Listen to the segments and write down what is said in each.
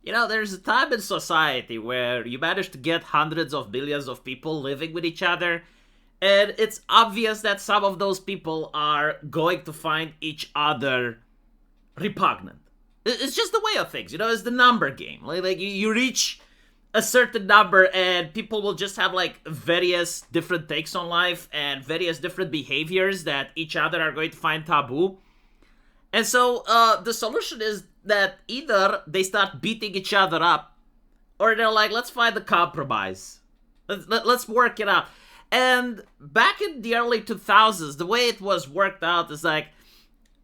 There's a time in society where you manage to get hundreds of millions of people living with each other, and it's obvious that some of those people are going to find each other repugnant. It's just the way of things, it's the number game. Like you reach a certain number and people will just have like various different takes on life and various different behaviors that each other are going to find taboo. And so the solution is that either they start beating each other up, or they're like, let's find a compromise. Let's work it out. And back in the early 2000s, the way it was worked out is like,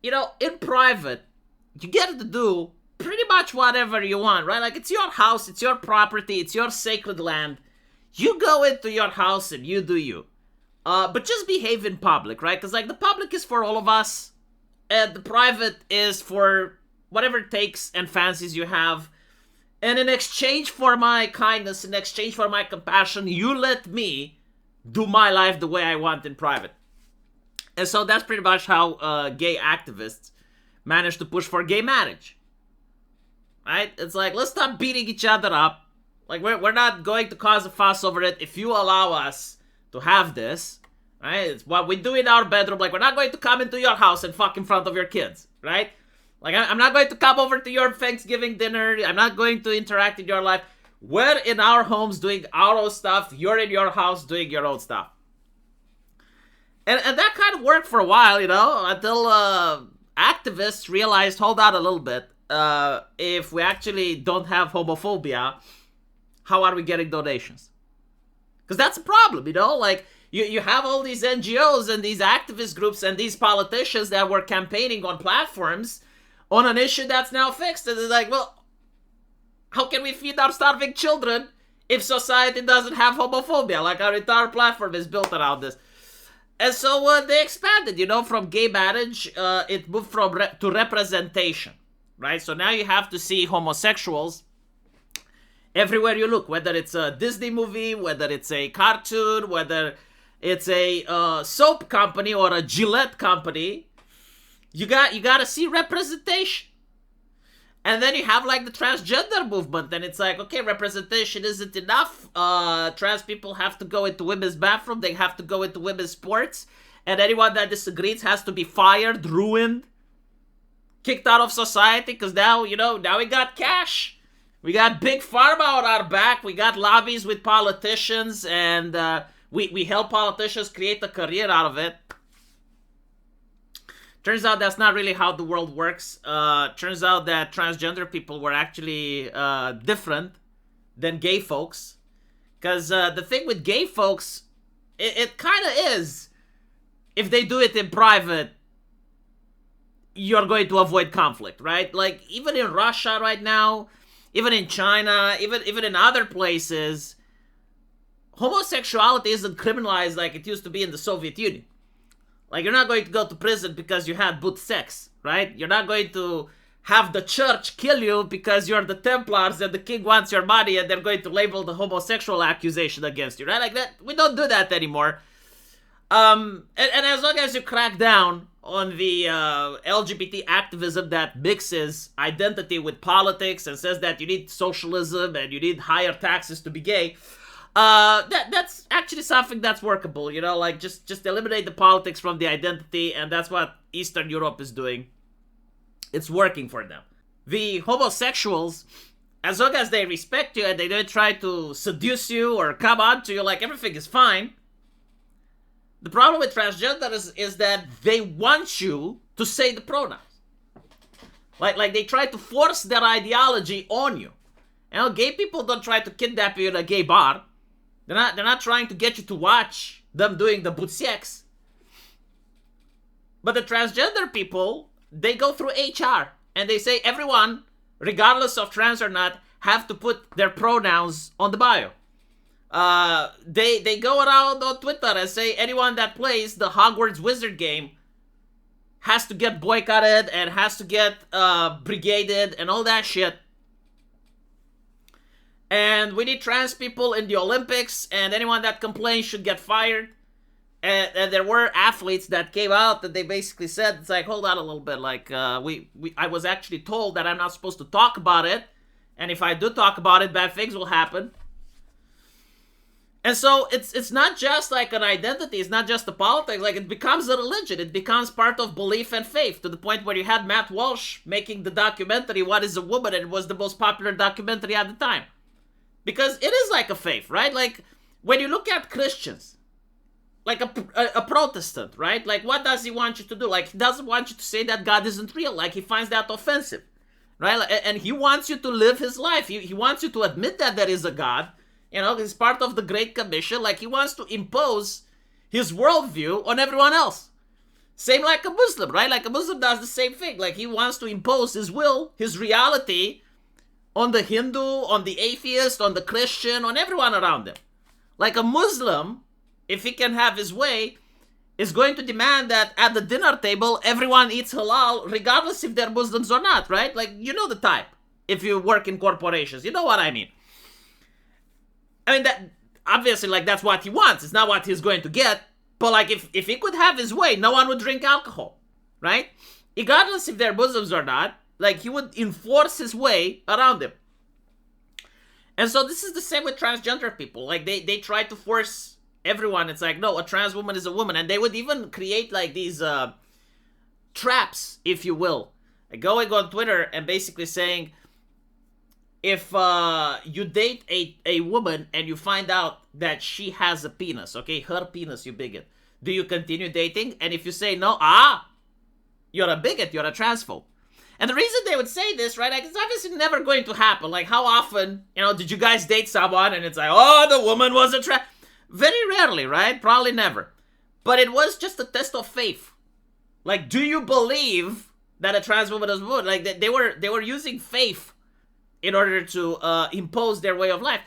in private, you get to do pretty much whatever you want, right? Like, it's your house, it's your property, it's your sacred land. You go into your house and you do you. But just behave in public, right? Because, like, the public is for all of us, and the private is for whatever takes and fancies you have. And in exchange for my kindness, in exchange for my compassion, you let me do my life the way I want in private. And so that's pretty much how gay activists managed to push for gay marriage. Right? It's like, let's stop beating each other up. Like, we're not going to cause a fuss over it if you allow us to have this. Right? It's what we do in our bedroom. Like, we're not going to come into your house and fuck in front of your kids. Right? Like, I'm not going to come over to your Thanksgiving dinner. I'm not going to interact in your life. We're in our homes doing our own stuff. You're in your house doing your own stuff. And that kind of worked for a while, until activists realized, hold on a little bit. If we actually don't have homophobia, how are we getting donations? Because that's a problem, Like, you have all these NGOs and these activist groups and these politicians that were campaigning on platforms on an issue that's now fixed. And it's like, well, how can we feed our starving children if society doesn't have homophobia? Like, our entire platform is built around this. And so they expanded, from gay marriage, it moved to representation, right? So now you have to see homosexuals everywhere you look, whether it's a Disney movie, whether it's a cartoon, whether it's a soap company or a Gillette company. You got to see representation. And then you have like the transgender movement, and it's like, okay, representation isn't enough. Trans people have to go into women's bathroom, they have to go into women's sports, and anyone that disagrees has to be fired, ruined, kicked out of society, because now we got cash. We got big pharma on our back, we got lobbies with politicians, and we help politicians create a career out of it. Turns out that's not really how the world works. Turns out that transgender people were actually different than gay folks. Because the thing with gay folks, it kind of is, if they do it in private, you're going to avoid conflict, right? Like, even in Russia right now, even in China, even in other places, homosexuality isn't criminalized like it used to be in the Soviet Union. Like, you're not going to go to prison because you had boot sex, right? You're not going to have the church kill you because you're the Templars and the king wants your money and they're going to label the homosexual accusation against you, right? Like that, we don't do that anymore. And as long as you crack down on the LGBT activism that mixes identity with politics and says that you need socialism and you need higher taxes to be gay, that's actually something that's workable, like just eliminate the politics from the identity, and that's what Eastern Europe is doing. It's working for them. The homosexuals, as long as they respect you and they don't try to seduce you or come on to you, like, everything is fine. The problem with transgender is that they want you to say the pronouns. Like they try to force their ideology on you. Gay people don't try to kidnap you in a gay bar. They're not trying to get you to watch them doing the boot sex. But the transgender people, they go through HR and they say everyone, regardless of trans or not, have to put their pronouns on the bio. They go around on Twitter and say anyone that plays the Hogwarts Wizard game has to get boycotted and has to get brigaded and all that shit. And we need trans people in the Olympics, and anyone that complains should get fired. And there were athletes that came out that they basically said, it's like, hold on a little bit, like, I was actually told that I'm not supposed to talk about it, And if I do talk about it, bad things will happen. And so it's not just like an identity, it's not just a politics, like it becomes a religion, it becomes part of belief and faith, to the point where you had Matt Walsh making the documentary, What is a Woman? And it was the most popular documentary at the time. Because it is like a faith, right? Like, when you look at Christians, like a Protestant, right? Like, what does he want you to do? Like, he doesn't want you to say that God isn't real. Like, he finds that offensive, right? And he wants you to live his life. He wants you to admit that there is a God. You know, he's part of the Great Commission. Like, he wants to impose his worldview on everyone else. Same like a Muslim, right? Like, a Muslim does the same thing. Like, he wants to impose his will, his reality on the Hindu, on the atheist, on the Christian, on everyone around him. Like, a Muslim, if he can have his way, is going to demand that at the dinner table, everyone eats halal, regardless if they're Muslims or not, right? Like, you know the type. If you work in corporations, you know what I mean. I mean, that obviously, like, that's what he wants. It's not what he's going to get. But, like, if he could have his way, no one would drink alcohol, right? Regardless if they're Muslims or not, like, he would enforce his way around them. And so this is the same with transgender people. Like, they try to force everyone. It's like, no, a trans woman is a woman. And they would even create, like, these traps, if you will. Like, going on Twitter and basically saying, if you date a woman and you find out that she has a penis, okay, her penis, you bigot, do you continue dating? And if you say no, you're a bigot, you're a transphobe. And the reason they would say this, right, like, it's obviously never going to happen. Like, how often, you know, did you guys date someone and it's like, oh, the woman was a trans... Very rarely, right? Probably never. But it was just a test of faith. Like, do you believe that a trans woman is a woman? Like, they were using faith in order to impose their way of life.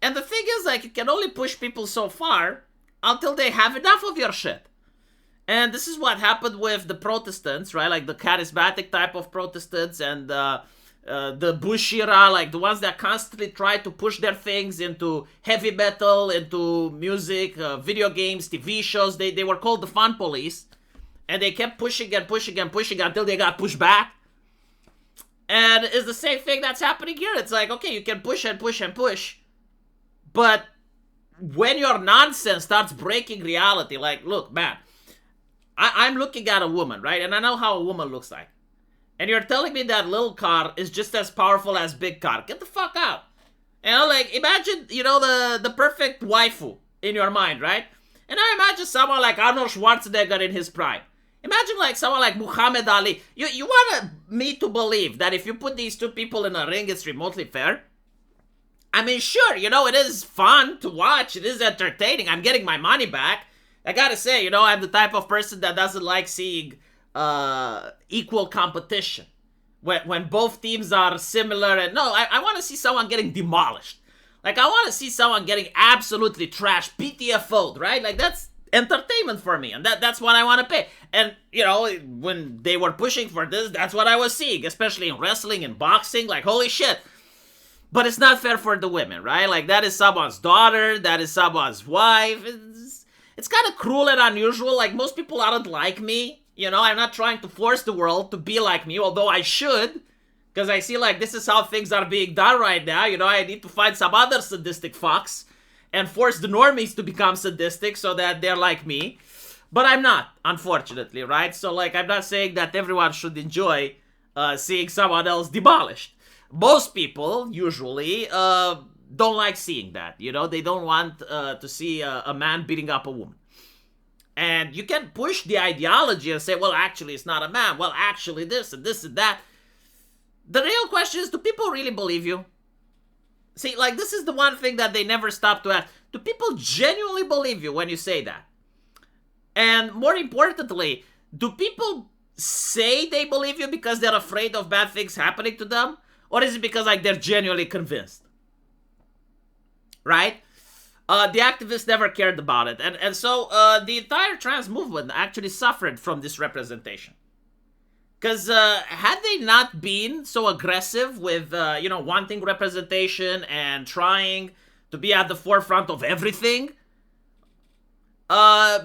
And the thing is, like, you can only push people so far until they have enough of your shit. And this is what happened with the Protestants, right? Like, the charismatic type of Protestants and the Bush era, like, the ones that constantly try to push their things into heavy metal, into music, video games, TV shows. They were called the fun police. And they kept pushing and pushing and pushing until they got pushed back. And it's the same thing that's happening here. It's like, okay, you can push and push and push. But when your nonsense starts breaking reality, like, look, man, I'm looking at a woman, right? And I know how a woman looks like. And you're telling me that little car is just as powerful as big car. Get the fuck out. You know, like, imagine, you know, the perfect waifu in your mind, right? And now imagine someone like Arnold Schwarzenegger in his prime. Imagine, like, someone like Muhammad Ali. You want me to believe that if you put these two people in a ring, it's remotely fair? I mean, sure, you know, it is fun to watch. It is entertaining. I'm getting my money back. I gotta say, you know, I'm the type of person that doesn't like seeing equal competition. When both teams are similar. And no, I want to see someone getting demolished. Like, I want to see someone getting absolutely trashed, PTFO'd, right? Like, that's entertainment for me, and that's what I want to pay. And, you know, when they were pushing for this, that's what I was seeing, especially in wrestling and boxing. Like, holy shit. But it's not fair for the women, right? Like, that is someone's daughter, that is someone's wife. It's kind of cruel and unusual. Like, most people aren't like me, you know. I'm not trying to force the world to be like me, although I should, because I see, like, this is how things are being done right now. You know, I need to find some other sadistic fucks and force the normies to become sadistic so that they're like me. But I'm not, unfortunately, right? So, like, I'm not saying that everyone should enjoy seeing someone else demolished. Most people, usually, don't like seeing that, you know? They don't want to see a man beating up a woman. And you can push the ideology and say, well, actually, it's not a man. Well, actually, this and this and that. The real question is, do people really believe you? See, like, this is the one thing that they never stop to ask. Do people genuinely believe you when you say that? And more importantly, do people say they believe you because they're afraid of bad things happening to them? Or is it because, like, they're genuinely convinced? Right? The activists never cared about it. And so the entire trans movement actually suffered from this representation. Because had they not been so aggressive with, you know, wanting representation and trying to be at the forefront of everything,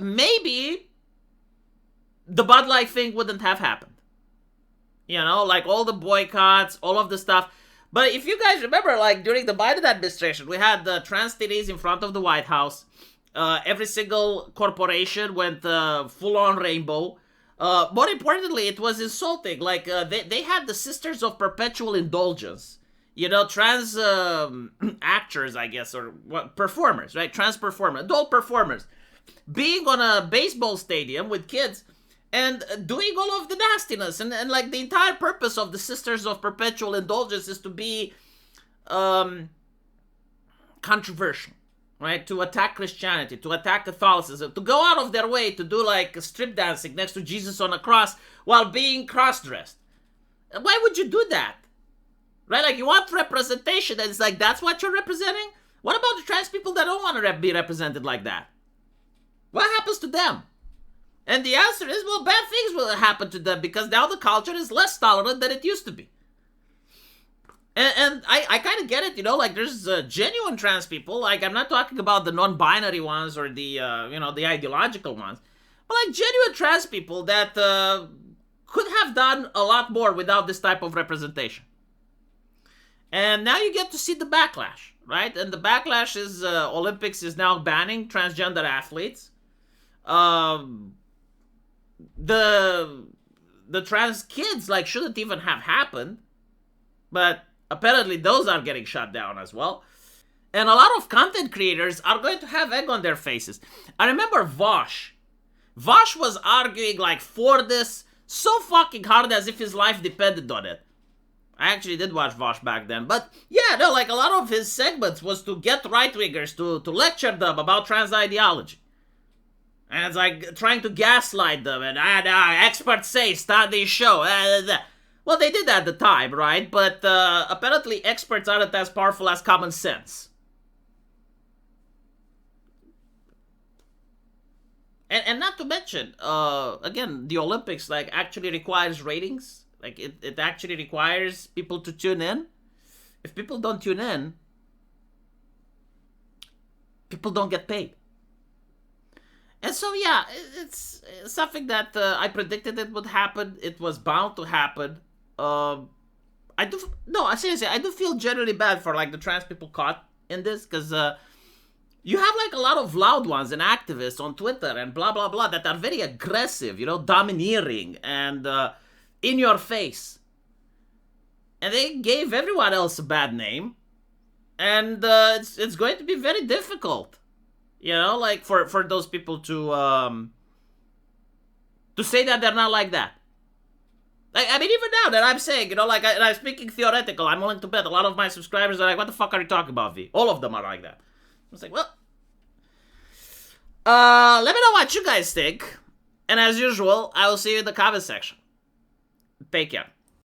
maybe the Bud Light thing wouldn't have happened. You know, like all the boycotts, all of the stuff. But if you guys remember, like during the Biden administration, we had the trans titties in front of the White House. Every single corporation went full on rainbow. More importantly, it was insulting. Like they had the Sisters of Perpetual Indulgence. You know, trans actors, I guess, or what, performers, right? Trans performers, adult performers, being on a baseball stadium with kids and doing all of the nastiness. And like the entire purpose of the Sisters of Perpetual Indulgence is to be controversial, right? To attack Christianity, to attack Catholicism, to go out of their way to do like strip dancing next to Jesus on a cross while being cross-dressed. Why would you do that? Right? Like, you want representation, and it's like, that's what you're representing? What about the trans people that don't want to be represented like that? What happens to them? And the answer is, well, bad things will happen to them because now the culture is less tolerant than it used to be. And I kind of get it, you know, like, there's genuine trans people. Like, I'm not talking about the non-binary ones or the, the ideological ones. But, like, genuine trans people that could have done a lot more without this type of representation. And now you get to see the backlash, right? And the backlash is Olympics is now banning transgender athletes. The trans kids like shouldn't even have happened, but apparently those are getting shut down as well. And a lot of content creators are going to have egg on their faces. I remember Vosh. Vosh was arguing like for this so fucking hard as if his life depended on it. I actually did watch Vosh back then. But yeah, no, like a lot of his segments was to get right-wingers to lecture them about trans ideology. And it's like trying to gaslight them and experts say, studies show. Well, they did that at the time, right? But apparently experts aren't as powerful as common sense. And not to mention, again, the Olympics like actually requires ratings. Like, it actually requires people to tune in. If people don't tune in, people don't get paid. And so, yeah, it's something that I predicted it would happen. It was bound to happen. Seriously, I do feel generally bad for, like, the trans people caught in this. Because you have, like, a lot of loud ones and activists on Twitter and blah, blah, blah that are very aggressive, you know, domineering and in your face. And they gave everyone else a bad name. And it's going to be very difficult, you know, like for those people to say that they're not like that. Like, I mean, even now that I'm saying, you know, like, I'm speaking theoretical, I'm willing to bet a lot of my subscribers are like, what the fuck are you talking about, V? All of them are like that. I was like, well, let me know what you guys think. And as usual, I will see you in the comment section. Take care.